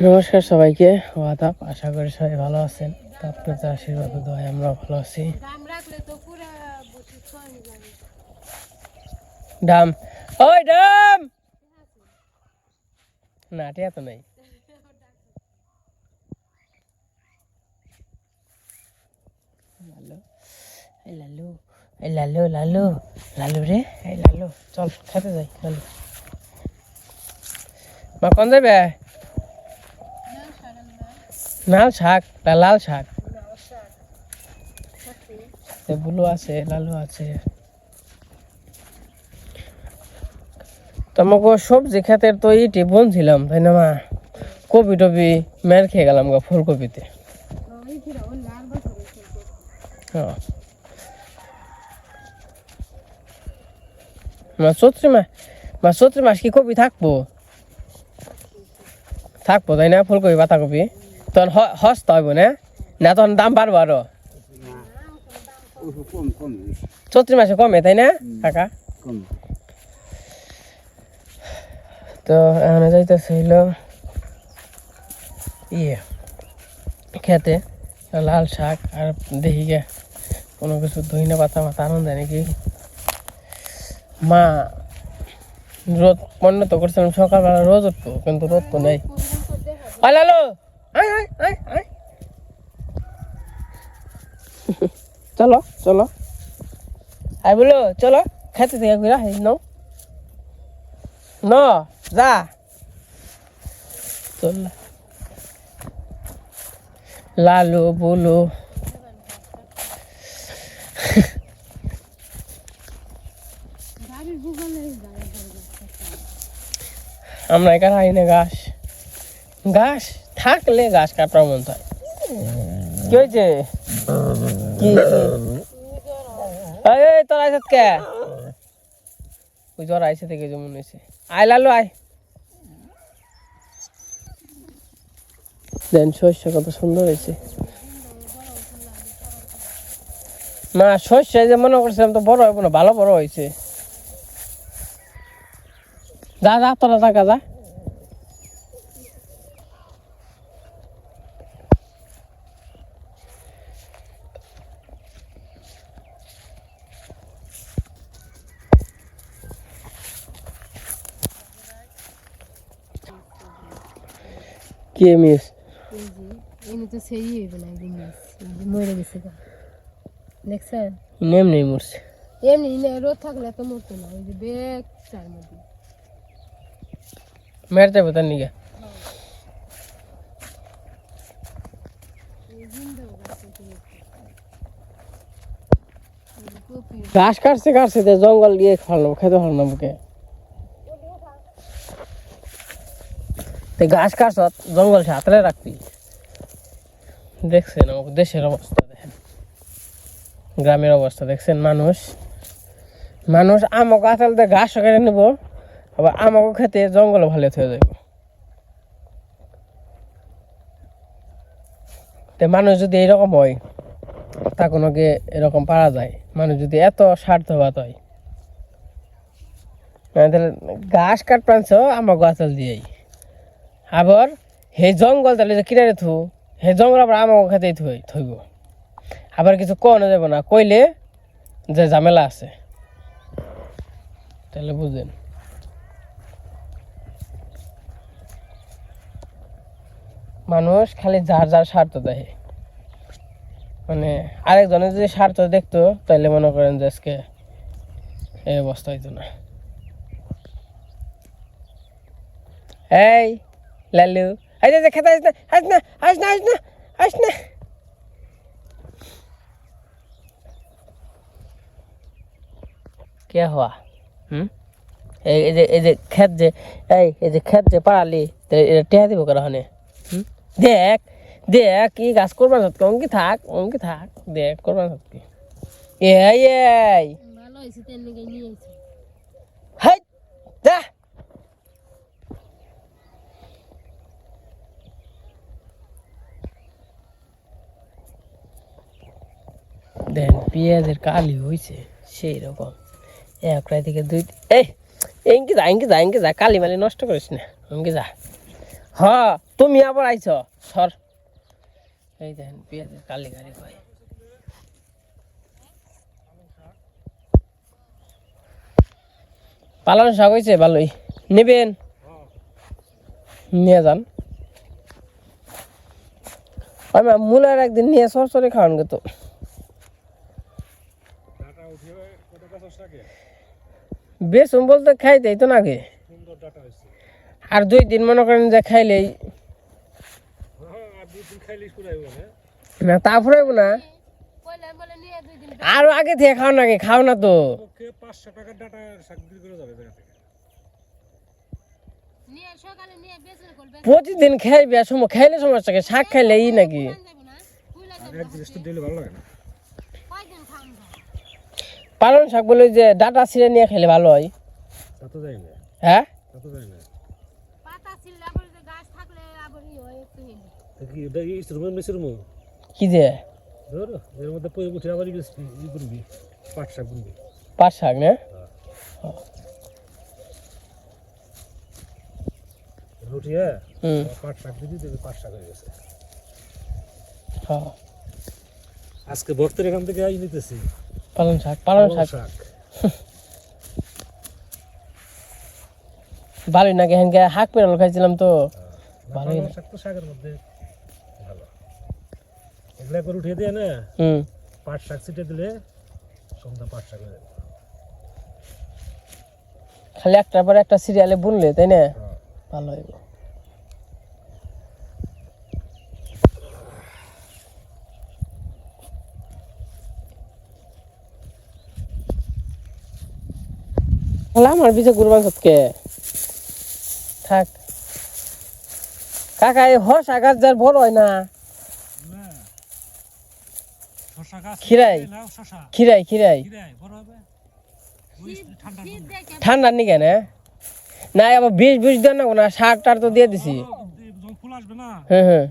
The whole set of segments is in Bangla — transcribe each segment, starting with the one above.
নমস্কার সবাইকে, আদাব। আশা করি সবাই ভালো আছেন। আপনাদের আশীর্বাদ ও দোয়ায় আমরা ভালো আছি। ডাম, ওই ডাম না, টিয়া তো নাই। লালু, এই লালু, লালু, লালু রে, এই লালু, চল খেতে যাই। লালু মা কোন যাবে? লাল শাক, লাল শাক, বুলু আছে, লালু আছে। তোমাকে সবজি খেতে তো ইটি বলছিলাম, তাই না মা? কপি টপি মের খেয়ে গেলাম গা ফুলকপিতে। চৈত্র মাস কি কপি থাকবো? থাকবো তাই না? ফুলকপি পাতাকপি তখন হস্ত হইব না? না তখন দাম বাড়বো আরো? চৈত্র মাসে কমে তাই না কাকা? তো এখানে যাইতেছে হইলো ইয়ে খেতে, লাল শাক আর দেখি গে কোনো কিছু ধইনা পাতা মাথা আনন্দ নাকি। মা রোদ মনে তো করছিলাম সকালবেলা রোদ উঠবো, কিন্তু রোদ তো নেই। লালু আয় আয় আয় আয়, চলো চলো, আই বলো চলো খেতে থেকে ঘুরা ন যা চল। লালু বলো আমরা এখানে আই না ঘাস, ঘাস থাকলে ঘাস কাটার মন হয়। কি হয়েছে? কি তোর আইসা কে? ওই জ্বর আইসে থেকে যেমন হয়েছে। আয় লালু আয়, দেন শস্য কত সুন্দর হয়েছে। না শস্য যে মনে করছিলাম তো বড় হইব না, ভালো বড় হয়েছে। যা যা তোরা টাকা যা। কে মিস তো সেই হইবে না, মরে গেছে দেখছেন? এমনি মরছে। এমনি রোদ থাকলে তো মরতো না, ওই যে বেগ চার মধ্যে মেরে যাবো তার নিগে। ঘাস কাটছে কাটছে জঙ্গল গিয়ে খাওয়ানো খেতে ভালো না বুকে। ঘাস কাটছ জঙ্গল সে হাতলে রাখবি। দেখছেন আমাকে দেশের অবস্থা, দেখেন গ্রামের অবস্থা দেখছেন। মানুষ মানুষ আমাকে আতালতে ঘাস কেটে নেব, আবার আমাকে খেতে জঙ্গল ভালো হয়ে যাবে। তো মানুষ যদি এরকম হয় তা কোনোকে এরকম পারা যায়? মানুষ যদি এত স্বার্থবাদ হয়, তাহলে ঘাস কাট পানছ আমার গাছাল দিয়েই, আবার হে জঙ্গল তাহলে যে কিনারে থু হে জঙ্গল আবার আমাকে খেতেই থইব। আবার কিছু কওয়া যাব না, কইলে যে ঝামেলা আছে। তাহলে বুঝেন, মানুষ খালি যার যার স্বার্থ দেখে। মানে আরেকজনের যদি স্বার্থ দেখতো তাহলে মনে করেন যে আজকে এই অবস্থা হইতো না। এই লালু এই যে খেতে আস না, আস না, আস না, আস না, আস না। কে হওয়া এই যে খেত যে এই যে খেত যে পাড়ালি এটা টেহা দিব করা হনে। দেখ দেখ কি গাছ করবার সত্যি অঙ্কি থাক, অঙ্কি থাক, দেখ করবার সত্যি। এই এই ভালো হয়েছে, তেল নিয়ে নিয়ে আইছে। হাই যা, দেন পেঁয়াজের কালি হয়েছে সেই রকম। এক রায় থেকে দুই এই এঙ্কি যা, এঙ্কি যা, এঙ্কি যা, কালি মালি নষ্ট করিস না, এঙ্কি যা। হ্যাঁ তুমি আবার আইছ সর এই দেখেন পেঁয়াজের কালি গাড়ি কয় পালন শাক হয়েছে ভালোই নেবেন নিয়ে যান মূলার একদিন নিয়ে সরসরে খাওয়ান গে তো বেসম বলতে খাইতেই তো নাকি আর 2 দিন মনে করেন যে খাইলেই না তারপরে না আরো আগে থেকে খাও নাকি খাও না তো 500 টাকার ডাটা শাক বিক্রি করে যাবে জায়গা থেকে প্রতিদিন খাইবে সময় খাইলে সমস্যা কি শাক খাইলে ই নাকি আর এক জিনিস তো দিলে ভালো লাগে না পালন শাক বলে যে ডাটা ছিঁড়ে নিয়ে খেলে ভালো হয় তা তো যায় না হ্যাঁ তা তো যায় না পাতা ছিললে আবার যে গাছ থাকলে আবার ই হয় একটু হেলে কি এটা এই রুমের মেসের রুম কি যে ধর এর মধ্যে পয় উঠে আবার ই করবি পাট শাক করবি পাট শাক না উঠিয়ে হুম পাট শাক দিবি দেখবি পাট শাক হয়ে গেছে হ্যাঁ আজকে ভক্তের এখান থেকে আই নিতেছি পালন শাক শাক ভালোই নাকি হ্যাঁ হাঁক পেরাল খাইছিলাম তো ভালোই পালং শাক তো শাকের মধ্যে ভালো এগুলা করে উঠিয়ে দিয়ে না হুম পাট শাক ছিটে দিলে সন্ধ্যা পাট শাক হয়ে যাবে খালি একটার পর একটা সিরিয়ালে বুনলে তাই না ভালো হইব আমার পিছে গুরবান সবকে থাক কাকা এই হস আগাছ যার বড় হয় না খিরাই খিরাই খিরাই ঠান্ডার নি কেন না আবার বিষ দেন না সার টার তো দিয়ে দিছি হ্যাঁ হ্যাঁ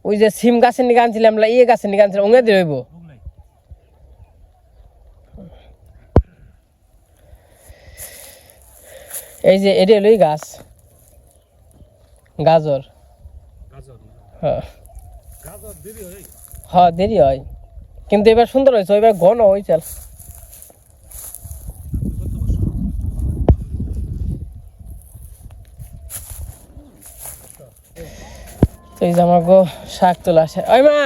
ওই যে সিম গাছের নিকে আনছিলাম ইয়ে গাছের নিকে আনছিলাম ওঙে দিয়ে হইব এই যে এটা হলো গাছ গাজর হ্যাঁ হ্যাঁ দেরি হয় কিন্তু এবার সুন্দর হয়েছে এবার ঘন হয়েছে তো এই যে আমার গো শাক তোলা আসে ওই মা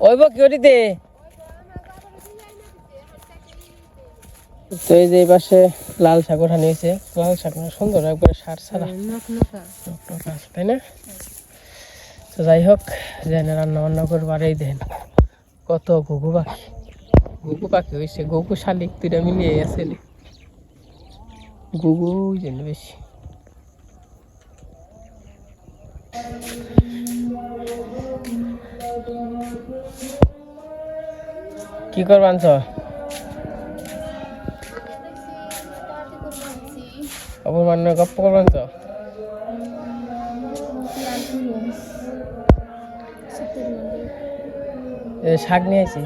ওইব কি ওটিতে তো এই যে এই পাশে লাল শাক ওঠা নিয়েছে লাল শাক সুন্দর একবারে সার ছাড়া তাই না তো যাই হোক যেন রান্না বান্না করবো আর এই দেন কত ঘুঘু পাখি হয়েছে ঘুঘু শালিক 2টা মিলিয়ে আছে ঘুঘু যেন বেশি কি করবা আনছ অপমান্য গপ্প করবা আনছ শাক নিয়ে আইছি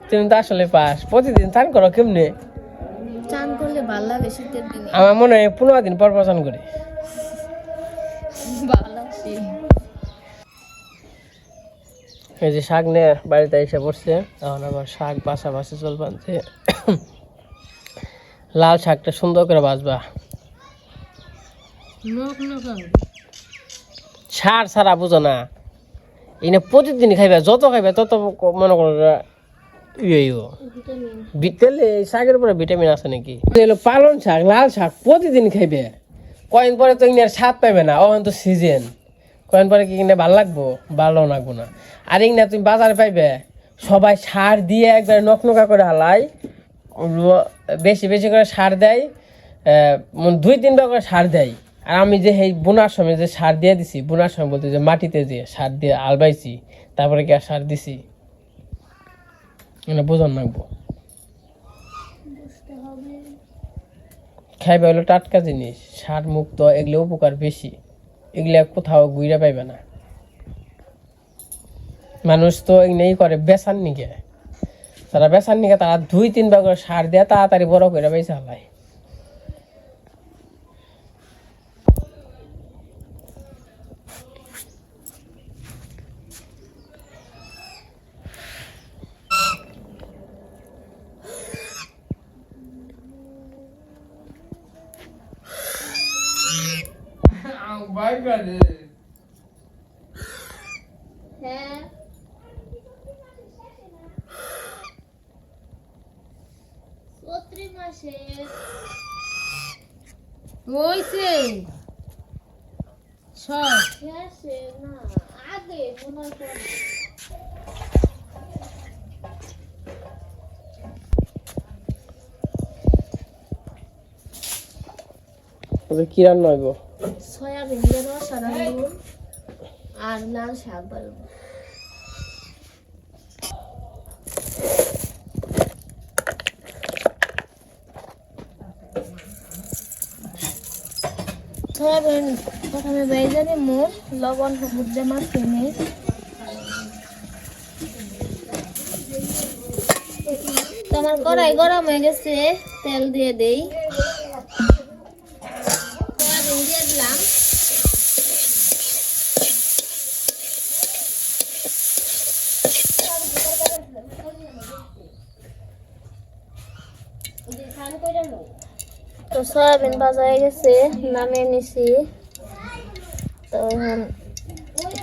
তুমি তো আসলে পাস প্রতিদিন চান করো কেমনে চান করলে ভালো লাগে শীতের দিনে আমার মনে হয় 15 দিন পর চান করে এই যে শাক নিয়ে বাড়িতে এসে পড়ছে তখন আবার শাক বাছাবাছি চলবানছে লাল শাকটা সুন্দর করে বাছবা সার সারা বুঝো না এনে প্রতিদিন খাইবা যত খাইবা তত মনে করো তেলে শাকের উপরে ভিটামিন আছে নাকি পালন শাক লাল শাক প্রতিদিন খাইবে কয়েন পরে তো ইনার স্বাদ পাইবে না ওখান তো সিজন কয়েন পরে কি কিনে ভালো লাগবো ভালো লাগবো না আর ইনা তুমি বাজারে পাইবে সবাই সার দিয়ে একবার নকনকা করে হালাই বেশি বেশি করে সার দেয় 2-3 বার করে সার দেয় আর আমি যে এই বোনার সময় যে সার দিয়ে দিছি বোনার সময় বলতে যে মাটিতে যে সার দিয়ে আলবাইছি তারপরে কি আর সার দিছি মানে বোঝন লাগবো খাইবে হলো টাটকা জিনিস সার মুক্ত এগুলো উপকার বেশি এগুলা কোথাও ঘুরে পাইবে না মানুষ তো এগুলোই করে বেচার নিকে তারা বেচার নিকে তারা 2-3 ভাগ করে সার দেয়া তাড়াতাড়ি বড় করে বেচা হয়। হ্যাঁ চৈত্র মাসে হইছে সব শেষে না আগে মনে হয় তবে কি রান্না হইব? সয়াবিন দিয়ে রসা রাখবো আর লাল শাক বানাবো। সয়াবিন প্রথমে ভেজে নিব, লবণ হলুদ দিয়ে মাখিয়ে নিই। তোমার কড়াই গরম হয়ে গেছে, তেল দিয়ে দেই। সয়াবিন দিয়ে দিলাম। তো সয়াবিন ভাজা হয়ে গেছে, নামিয়ে নিছি। তো এখন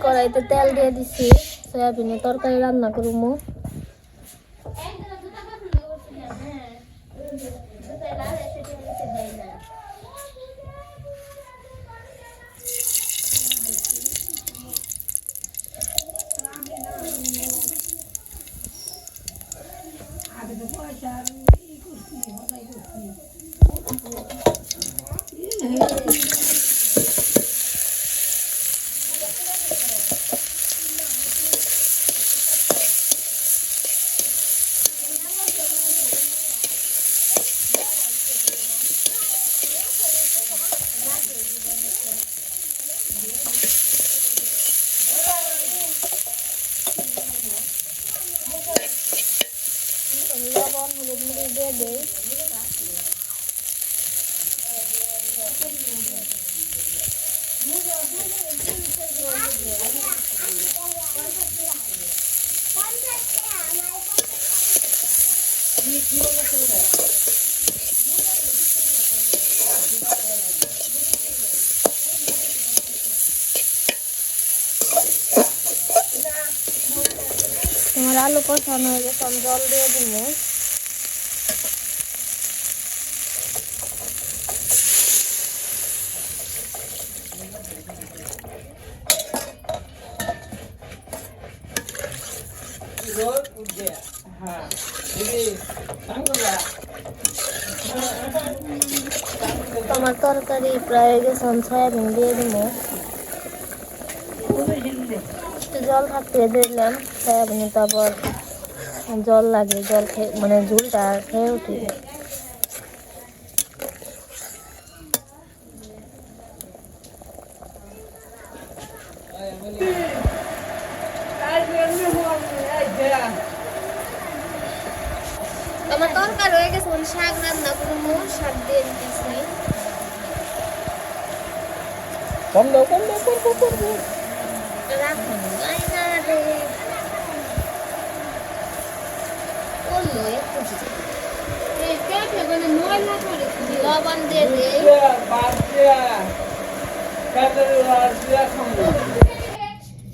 কড়াইতে তেল দিয়ে দিছি, সয়াবিনের তরকারি রান্না করবো। লবণ হলুদ মরিচ দিয়ে দেই। তোমার আলু কষানো হয়ে গেছে, আমি জল দিয়ে দিব। তোমার তরকারি প্রায় হয়ে গেছে, আমি সয়াবিন দিয়ে দিব। একটু জল থাকতে দিলাম সয়াবিনে, তারপর জল লাগে, জল খেয়ে মানে ঝুলটা খেয়ে উঠি। আমার তরকারি হয়ে গেছে, শাক রান্না করবো, শাক দিয়ে দিতেছি। কম দাও রাখুন গাইনা রে বললো একটু লবণ দিয়ে দেই।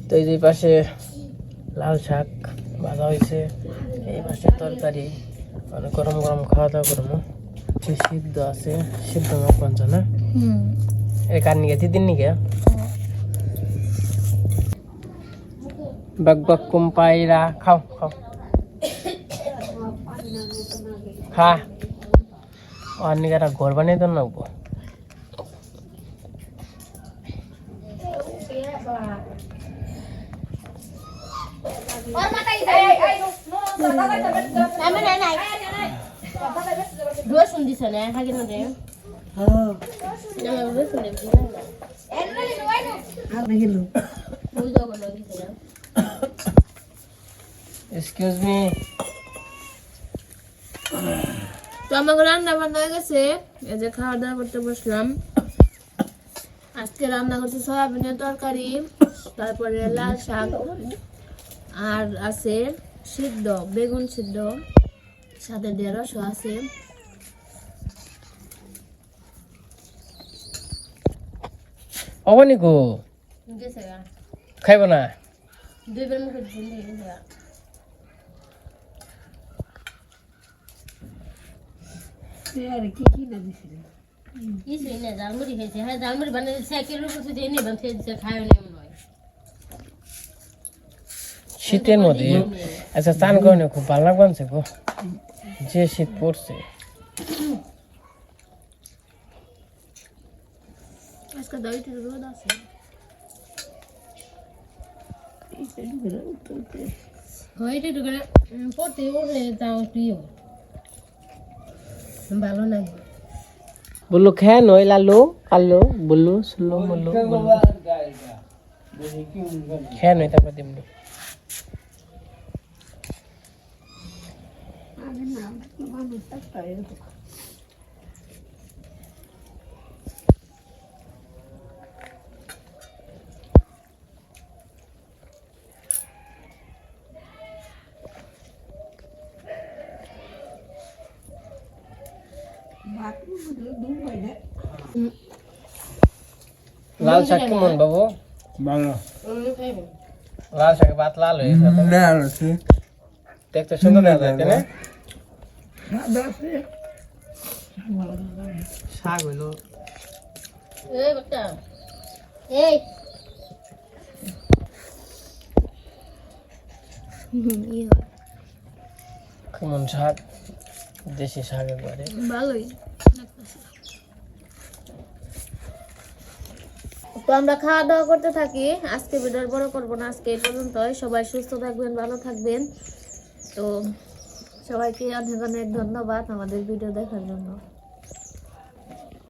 তো এই যে পাশে লাল শাক ভাজা হয়েছে, এই পাশে তরকারি, মানে গরম গরম খাওয়া দাওয়া করবো। সিদ্ধ আছে, সিদ্ধ মাছ বাঞ্চা না এর কার নিকে দিদিন নিকে বাক বাক কুম্পাইরা খাও খা আর নিকে একটা ঘর বানিয়ে দেন রাখবো। রসুন দিছে না খাকি না রে রসুন এক্সকিউজ মি, তো আমাকে রান্না বান্না হয়ে গেছে, এই যে খাওয়া দাওয়া করতে বসলাম। আজকে রান্না করছি সয়াবিনের তরকারি, তারপরে লাল শাক, আর আছে সিদ্ধ বেগুন সিদ্ধ, সাথে ঢেঁড়সও আছে। অবনি গো খাইব না? দুইবার মুখে ঝুল দিয়ে গেছে। কিছুই না, ঝালমুড়ি খেয়েছে। হ্যাঁ ঝালমুড়ি বানিয়ে সাইকেলের উপর দিয়ে নিয়ে বানিয়ে খায় না মনে হয়। শীতের মধ্যে আচ্ছা চান করে খুব ভালো লাগছে গো, যে শীত পড়ছে। আজকে দইটা রোদ আছে। হয়তো করে পড়তে উঠলে তাও প্রিয় ভালো লাগে। বললো খেয়ে নয় লালু কালো বললো শুনলো বললো খেয়ে নয় তারপর তেমনি লাল শাক কেমন বাবু? ভালো লাল শাকে ভাত লাল হয়ে গেছে, দেখতে সুন্দর দেখা যায় না? শাক হইলো এই বাচ্চা এই কেমন শাক, দেশি শাক একবারে ভালোই। তো আমরা খাওয়া দাওয়া করতে থাকি। আজকে ভিডিও বড় করবো না, আজকে এই পর্যন্তই। সবাই সুস্থ থাকবেন, ভালো থাকবেন। তো সবাইকে অনেক অনেক ধন্যবাদ আমাদের ভিডিও দেখার জন্য।